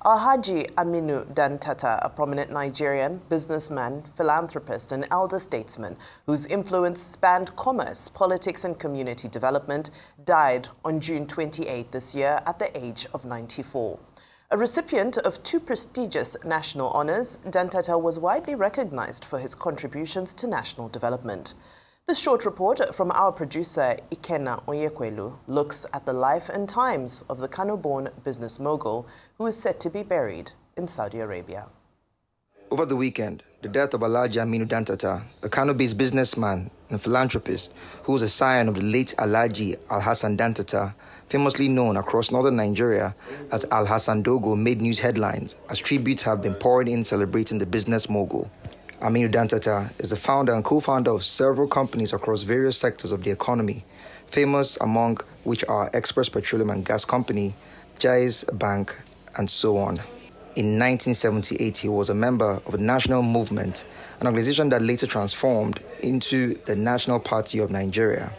Alhaji Aminu Dantata, a prominent Nigerian businessman, philanthropist, and elder statesman whose influence spanned commerce, politics, and community development, died on June 28 this year at the age of 94. A recipient of 2 prestigious national honors, Dantata was widely recognized for his contributions to national development. This short report from our producer, Ikenna Onyekwelu, looks at the life and times of the Kano-born business mogul who is said to be buried in Saudi Arabia. Over the weekend, the death of Alhaji Aminu Dantata, a Kano-based businessman and philanthropist who was a scion of the late Alhaji Alhassan Dantata, famously known across northern Nigeria as Alhassan Dogo, made news headlines as tributes have been pouring in celebrating the business mogul. Aminu Dantata is the founder and co-founder of several companies across various sectors of the economy, famous among which are Express Petroleum and Gas Company, Jais Bank, and so on. In 1978, he was a member of the National Movement, an organization that later transformed into the National Party of Nigeria.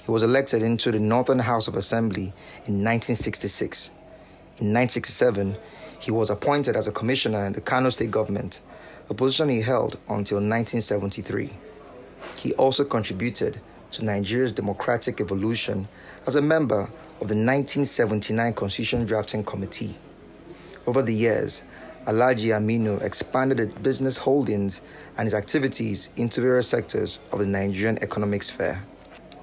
He was elected into the Northern House of Assembly in 1966. In 1967, he was appointed as a commissioner in the Kano State government, a position he held until 1973. He also contributed to Nigeria's democratic evolution as a member of the 1979 Constitution Drafting Committee. Over the years, Alhaji Aminu expanded his business holdings and his activities into various sectors of the Nigerian economic sphere.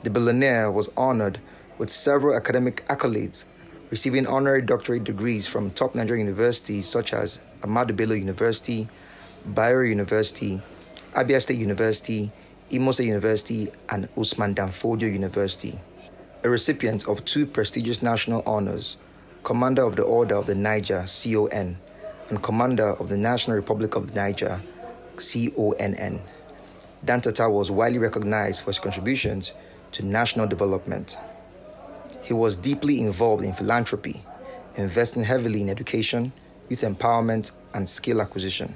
The billionaire was honored with several academic accolades, receiving honorary doctorate degrees from top Nigerian universities such as Ahmadu Bello University, Bayero University, Abia State University, Imo State University, and Usman Danfodio University. A recipient of 2 prestigious national honors, Commander of the Order of the Niger, CON, and Commander of the National Republic of the Niger, CONN. Dantata was widely recognized for his contributions to national development. He was deeply involved in philanthropy, investing heavily in education, youth empowerment, and skill acquisition.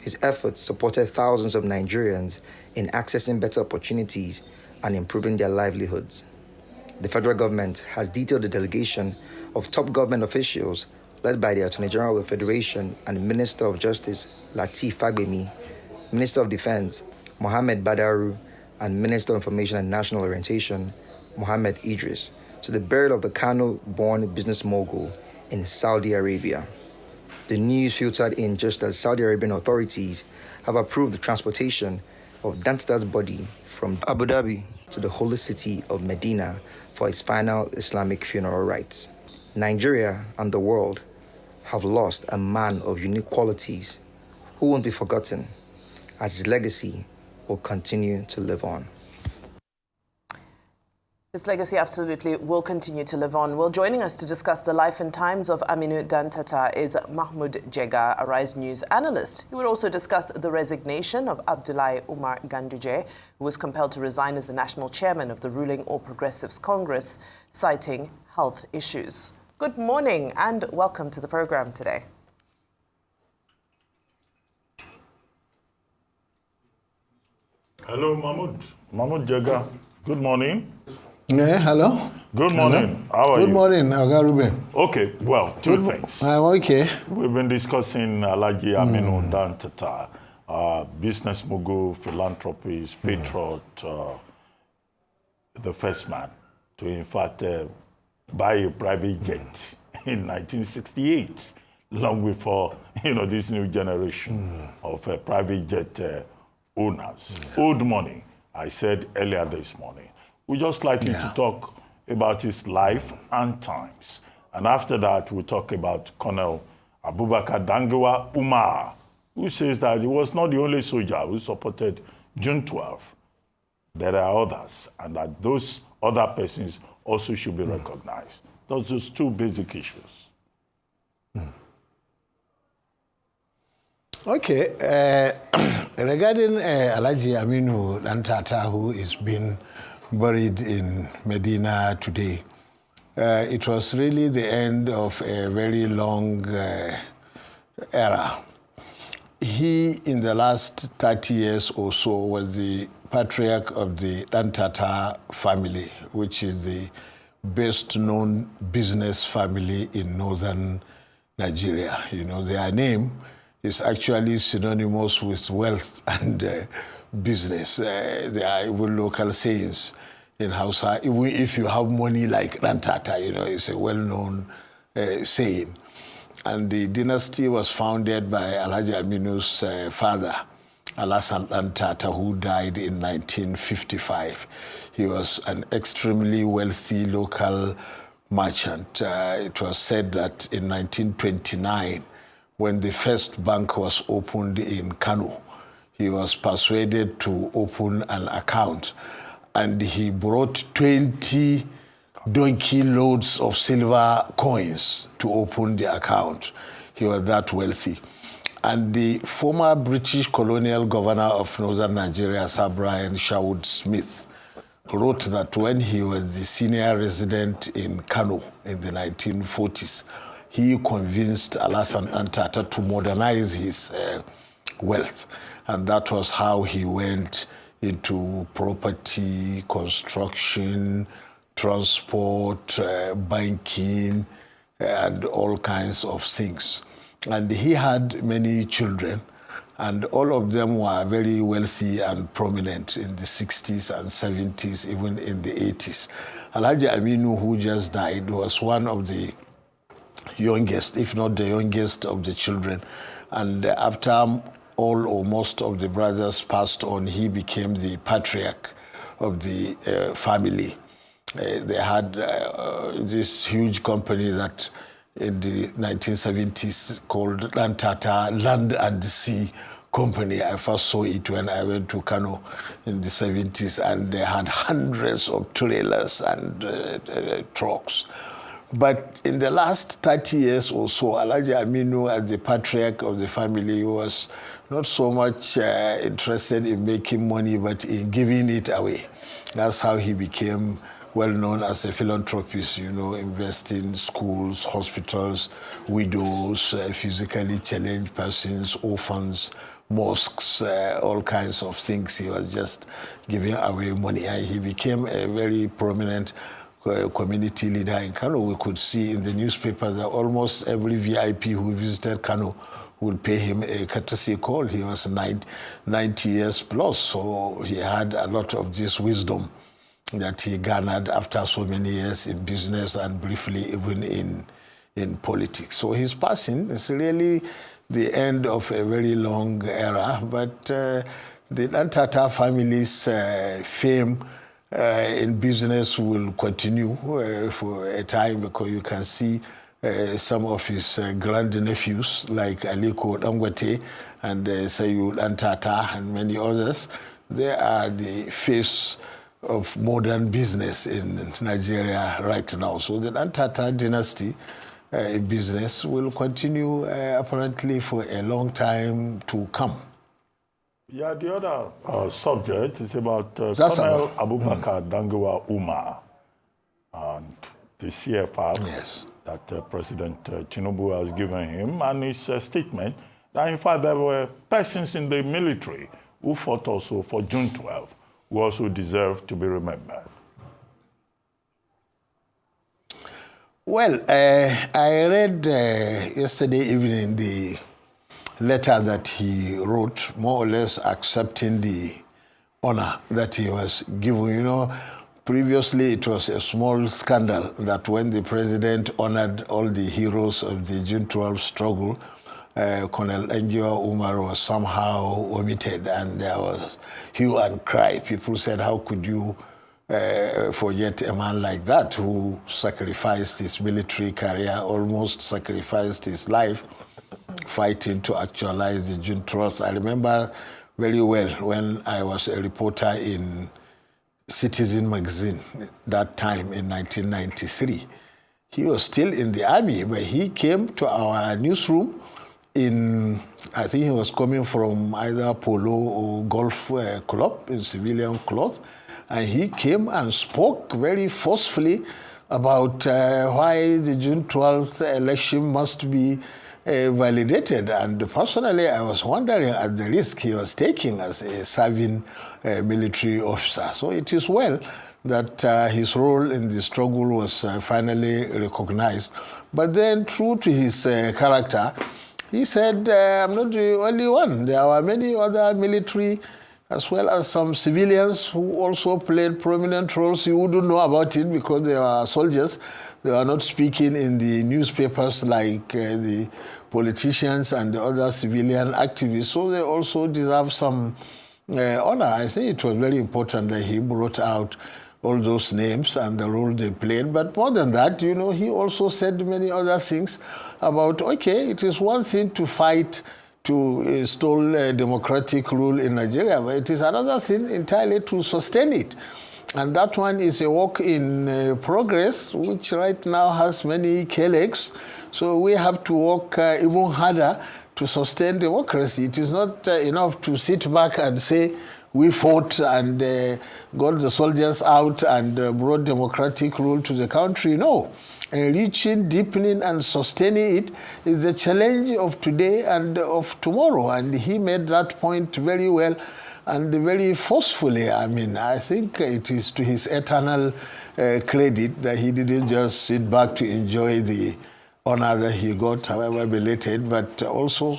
His efforts supported thousands of Nigerians in accessing better opportunities and improving their livelihoods. The federal government has detailed a delegation of top government officials led by the Attorney General of the Federation and Minister of Justice Lateef Fagbemi, Minister of Defense Mohammed Badaru, and Minister of Information and National Orientation Mohammed Idris to the burial of the Kano-born business mogul in Saudi Arabia. The news filtered in just as Saudi Arabian authorities have approved the transportation of Dantata's body from Abu Dhabi to the holy city of Medina for his final Islamic funeral rites. Nigeria and the world have lost a man of unique qualities who won't be forgotten, as his legacy will continue to live on. His legacy absolutely will continue to live on. Well, joining us to discuss the life and times of Aminu Dantata is Mahmud Jega, a Rise News analyst. He would also discuss the resignation of Abdullahi Ganduj, who was compelled to resign as the national chairman of the ruling All Progressives Congress, citing health issues. Good morning and welcome to the program today. Hello, Mahmud Jega. Good morning. Yeah, hello. Good morning. Hello. How are you? Good morning, Agarube. Okay, well, two things. I'm okay. We've been discussing Alhaji Aminu Dantata, business mogul, philanthropist, patriot, the first man to, in fact, buy a private jet in 1968, long before, this new generation of private jet owners. Old money, I said earlier this morning. We just like you to talk about his life and times. And after that, we'll talk about Colonel Abubakar Dangiwa Umar, who says that he was not the only soldier who supported June 12. There are others, and that those other persons also should be recognized. Those are just 2 basic issues. Okay. Regarding Alhaji Aminu Dantata, who is being buried in Medina today, it was really the end of a very long era. He, in the last 30 years or so, was the patriarch of the Dantata family, which is the best-known business family in northern Nigeria. You know, their name is actually synonymous with wealth and business. There are even local sayings in Hausa. Even if you have money like Dantata, you know, it's a well-known saying. And the dynasty was founded by Alhaji Aminu's father, Alhaji Dantata, who died in 1955. He was an extremely wealthy local merchant. It was said that in 1929, when the first bank was opened in Kano, he was persuaded to open an account, and he brought 20 donkey loads of silver coins to open the account. He was that wealthy. And the former British colonial governor of northern Nigeria, Sir Brian Sherwood Smith, wrote that when he was the senior resident in Kano in the 1940s, he convinced Alhaji Dantata to modernize his wealth. And that was how he went into property, construction, transport, banking, and all kinds of things. And he had many children, and all of them were very wealthy and prominent in the 60s and 70s, even in the 80s. Alhaji Aminu, who just died, was one of the youngest, if not the youngest of the children. And after all or most of the brothers passed on, he became the patriarch of the family. They had this huge company that in the 1970s called Dantata Land and Sea Company. I first saw it when I went to Kano in the 70s, and they had hundreds of trailers and trucks. But in the last 30 years or so, Alhaji Aminu, as the patriarch of the family, was not so much interested in making money, but in giving it away. That's how he became well known as a philanthropist, you know, investing in schools, hospitals, widows, physically challenged persons, orphans, mosques, all kinds of things. He was just giving away money. And he became a very prominent community leader in Kano. We could see in the newspaper that almost every VIP who visited Kano would pay him a courtesy call. He was 90 years plus, so he had a lot of this wisdom that he garnered after so many years in business and briefly even in politics. So his passing is really the end of a very long era, but the Dantata family's fame in business will continue for a time, because you can see some of his grandnephews like Aliko Dangote and Sayu Dantata and many others. They are the face of modern business in Nigeria right now. So the Dantata dynasty in business will continue apparently for a long time to come. Yeah, the other subject is about Colonel Abubakar Dangawa Umar and the CFR that President Tinubu has given him, and his statement that in fact there were persons in the military who fought also for June 12 who also deserve to be remembered. Well, I read yesterday evening the letter that he wrote, more or less accepting the honor that he was given. You know, previously it was a small scandal that when the president honored all the heroes of the June 12 struggle, Colonel Dangawa Umar was somehow omitted, and there was hue and cry. People said, how could you forget a man like that who sacrificed his military career, almost sacrificed his life, fighting to actualize the June 12th. I remember very well when I was a reporter in Citizen magazine that time in 1993. He was still in the army, but he came to our newsroom in, I think he was coming from either polo or golf club in civilian clothes, and he came and spoke very forcefully about why the June 12th election must be validated. And personally, I was wondering at the risk he was taking as a serving military officer. So it is well that his role in the struggle was finally recognized. But then, true to his character, he said, I'm not the only one. There were many other military as well as some civilians who also played prominent roles. You wouldn't know about it because they were soldiers. They were not speaking in the newspapers like the politicians and the other civilian activists. So they also deserve some honor. I think it was very important that he brought out all those names and the role they played. But more than that, you know, he also said many other things about, okay, it is one thing to fight to install a democratic rule in Nigeria, but it is another thing entirely to sustain it. And that one is a work in progress, which right now has many K-legs. So we have to work even harder to sustain democracy. It is not enough to sit back and say, we fought and got the soldiers out and brought democratic rule to the country. No. Enriching, deepening, and sustaining it is the challenge of today and of tomorrow. And he made that point very well and very forcefully. I mean, I think it is to his eternal credit that he didn't just sit back to enjoy the honor that he got, however belated, but also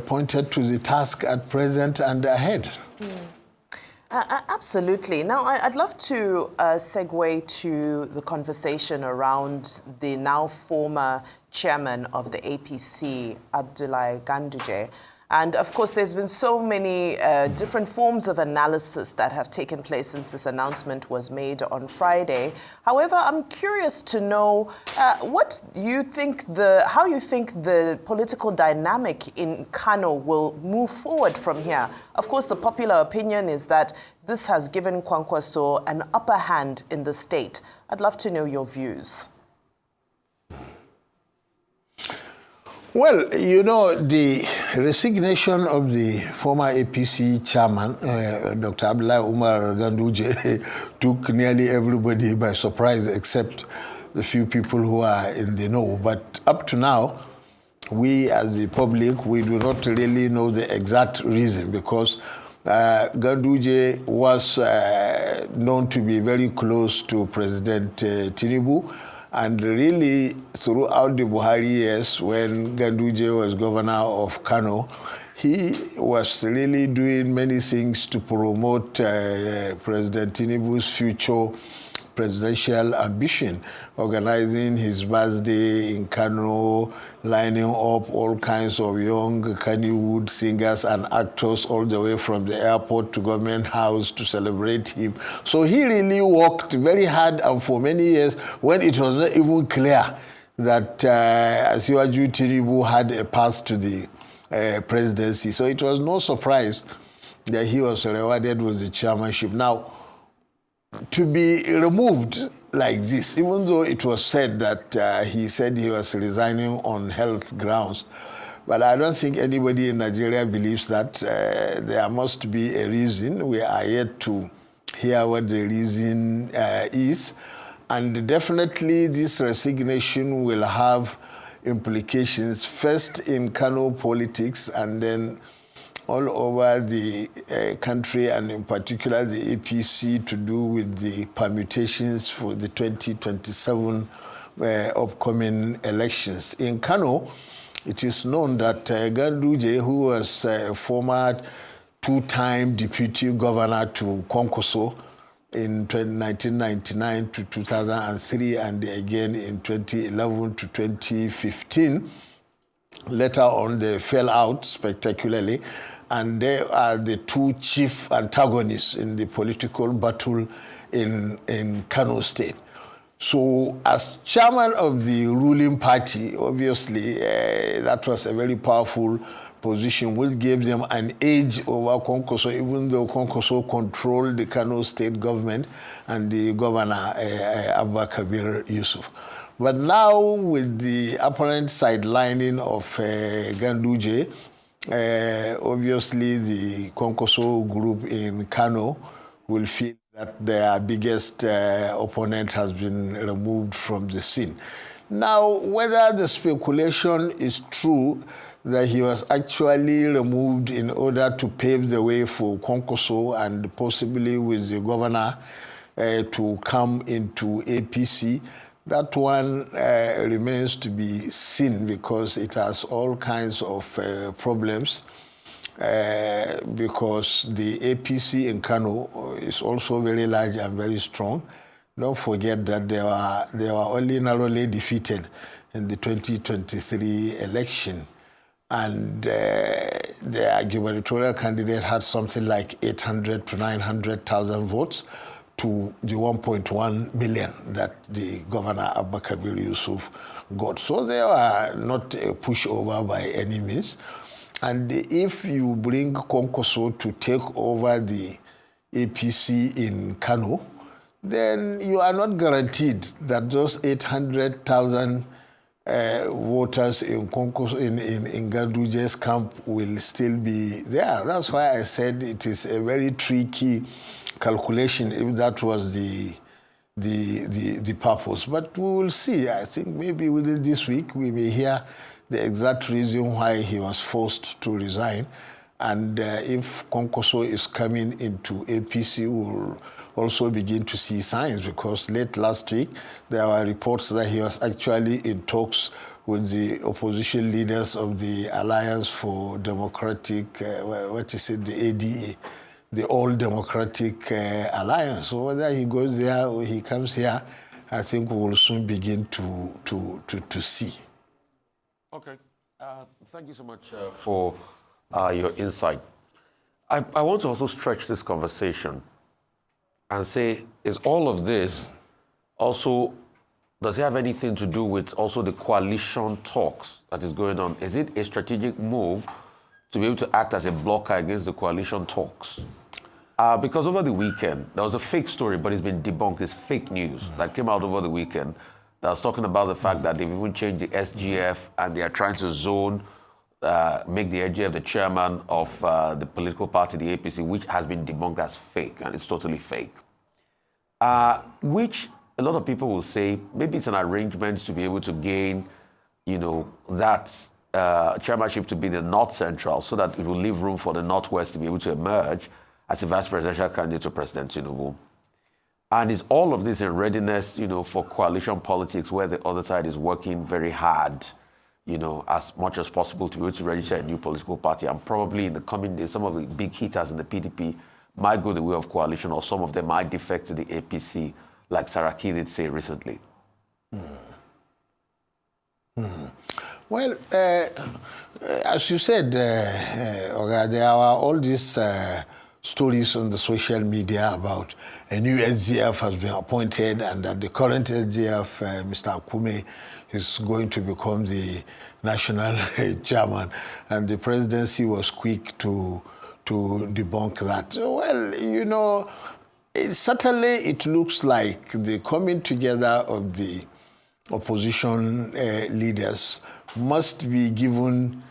pointed to the task at present and ahead. Absolutely. Now, I'd love to segue to the conversation around the now former chairman of the APC, Abdullahi Ganduj. And of course, there's been so many different forms of analysis that have taken place since this announcement was made on Friday. However, I'm curious to know how you think the political dynamic in Kano will move forward from here. Of course, the popular opinion is that this has given Kwankwaso an upper hand in the state. I'd love to know your views. Well, you know, the resignation of the former APC chairman, Dr. Abdullahi Ganduj, took nearly everybody by surprise except the few people who are in the know. But up to now, we as the public, we do not really know the exact reason because Ganduj was known to be very close to President Tinubu. And really, throughout the Buhari years, when Ganduj was governor of Kano, he was really doing many things to promote President Tinubu's future presidential ambition, organizing his birthday in Kano, lining up all kinds of young Kannywood singers and actors all the way from the airport to government house to celebrate him. So he really worked very hard and for many years when it was not even clear that Asiwaju Tinubu had a path to the presidency. So it was no surprise that he was rewarded with the chairmanship. Now, to be removed like this, even though it was said that he said he was resigning on health grounds, but I don't think anybody in Nigeria believes that. There must be a reason. We are yet to hear what the reason is. And definitely this resignation will have implications, first in Kano politics and then all over the country, and in particular the APC, to do with the permutations for the 2027 upcoming elections. In Kano, it is known that Ganduj, who was a former two-time deputy governor to Kwankwaso in 1999 to 2003, and again in 2011 to 2015, later on they fell out spectacularly. And they are the two chief antagonists in the political battle in Kano State. So as chairman of the ruling party, obviously, that was a very powerful position which gave them an edge over Kwankwaso, even though Kwankwaso controlled the Kano State government and the governor, Abba Kabir Yusuf. But now, with the apparent sidelining of Ganduj, obviously the Kwankwaso group in Kano will feel that their biggest opponent has been removed from the scene. Now, whether the speculation is true that he was actually removed in order to pave the way for Kwankwaso and possibly with the governor to come into APC. That one remains to be seen because it has all kinds of problems. Because the APC in Kano is also very large and very strong. Don't forget that they were only narrowly defeated in the 2023 election. And their gubernatorial candidate had something like 800 to 900,000 votes to the 1.1 million that the governor Abba Kabir Yusuf got. So they were not a pushover by any means. And if you bring Konkoso to take over the APC in Kano, then you are not guaranteed that those 800,000 voters in Konkoso, in Ganduj's camp will still be there. That's why I said it is a very tricky calculation if that was the purpose. But we will see. I think maybe within this week we may hear the exact reason why he was forced to resign. And if Konkoso is coming into APC, we'll also begin to see signs, because late last week there were reports that he was actually in talks with the opposition leaders of the Alliance for Democratic, the ADA, the All Democratic Alliance. So whether he goes there or he comes here, I think we will soon begin to see. Okay. Thank you so much for your insight. I want to also stretch this conversation and say, is all of this also, does it have anything to do with also the coalition talks that is going on? Is it a strategic move to be able to act as a blocker against the coalition talks? Because over the weekend, there was a fake story, but it's been debunked. It's fake news that came out over the weekend that was talking about the fact that they've even changed the SGF and they are trying to make the SGF the chairman of the political party, the APC, which has been debunked as fake, and it's totally fake. Which a lot of people will say maybe it's an arrangement to be able to gain, that chairmanship to be the North Central, so that it will leave room for the Northwest to be able to emerge as a vice presidential candidate to President Tinubu. And is all of this in readiness, for coalition politics, where the other side is working very hard, as much as possible to be able to register a new political party? And probably in the coming days, some of the big hitters in the PDP might go the way of coalition, or some of them might defect to the APC, like Saraki did say recently. Well, as you said, Oga, there are all these stories on the social media about a new SGF has been appointed, and that the current SGF, Mr. Akume, is going to become the national chairman, and the presidency was quick to debunk that. Well, certainly it looks like the coming together of the opposition leaders must be given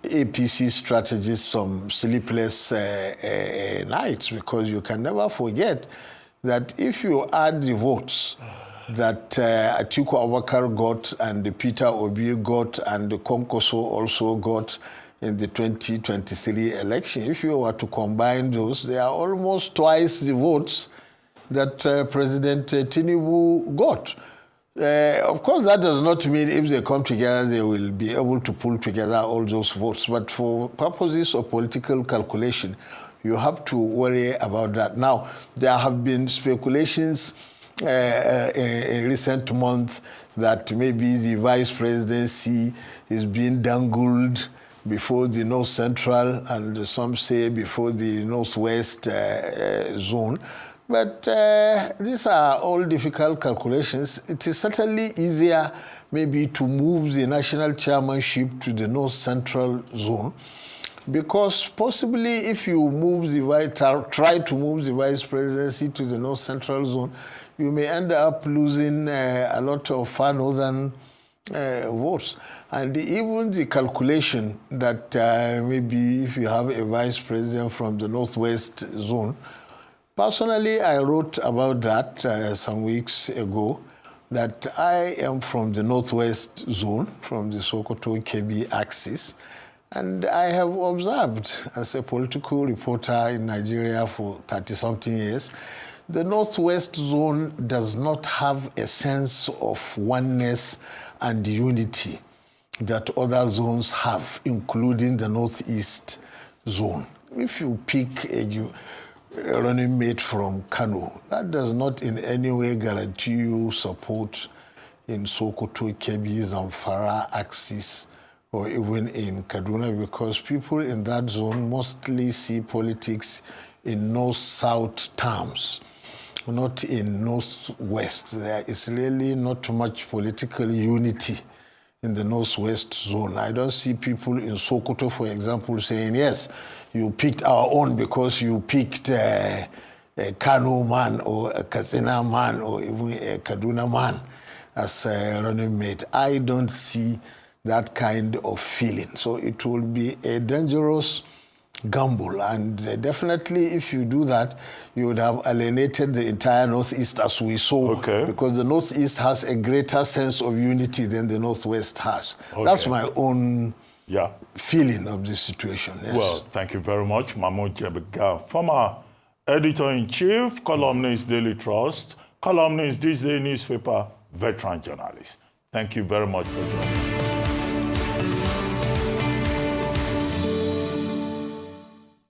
APC strategists some sleepless nights, because you can never forget that if you add the votes that Atiku Abubakar got and the Peter Obi got and the Konkoso also got in the 2023 election, if you were to combine those, they are almost twice the votes that President Tinubu got. Of course, that does not mean if they come together, they will be able to pull together all those votes. But for purposes of political calculation, you have to worry about that. Now, there have been speculations in recent months that maybe the vice presidency is being dangled before the North Central, and some say before the Northwest zone. But these are all difficult calculations. It is certainly easier maybe to move the national chairmanship to the North Central zone, because possibly if you try to move the vice presidency to the North Central zone, you may end up losing a lot of far northern votes. And even the calculation that maybe if you have a vice president from the Northwest zone, personally, I wrote about that some weeks ago, that I am from the Northwest zone, from the Sokoto-Kebbi axis, and I have observed as a political reporter in Nigeria for 30-something years the Northwest Zone does not have a sense of oneness and unity that other zones have, including the Northeast Zone. If you pick a running mate from Kano, that does not in any way guarantee you support in Sokoto, Kebbi, Zamfara, Axis, or even in Kaduna, because people in that zone mostly see politics in north-south terms, not in north-west. There is really not much political unity in the northwest zone. I don't see people in Sokoto, for example, saying, yes, you picked our own because you picked a Kano man or a Katsina man or even a Kaduna man as a running mate. I don't see that kind of feeling. So it will be a dangerous gamble. And definitely if you do that, you would have alienated the entire Northeast, as we saw, because the Northeast has a greater sense of unity than the Northwest has. That's my own feeling of this situation. Yes. Well, thank you very much, Mahmud Jega, former editor-in-chief, columnist, Daily Trust, columnist, This Day newspaper, veteran journalist. Thank you very much for joining us.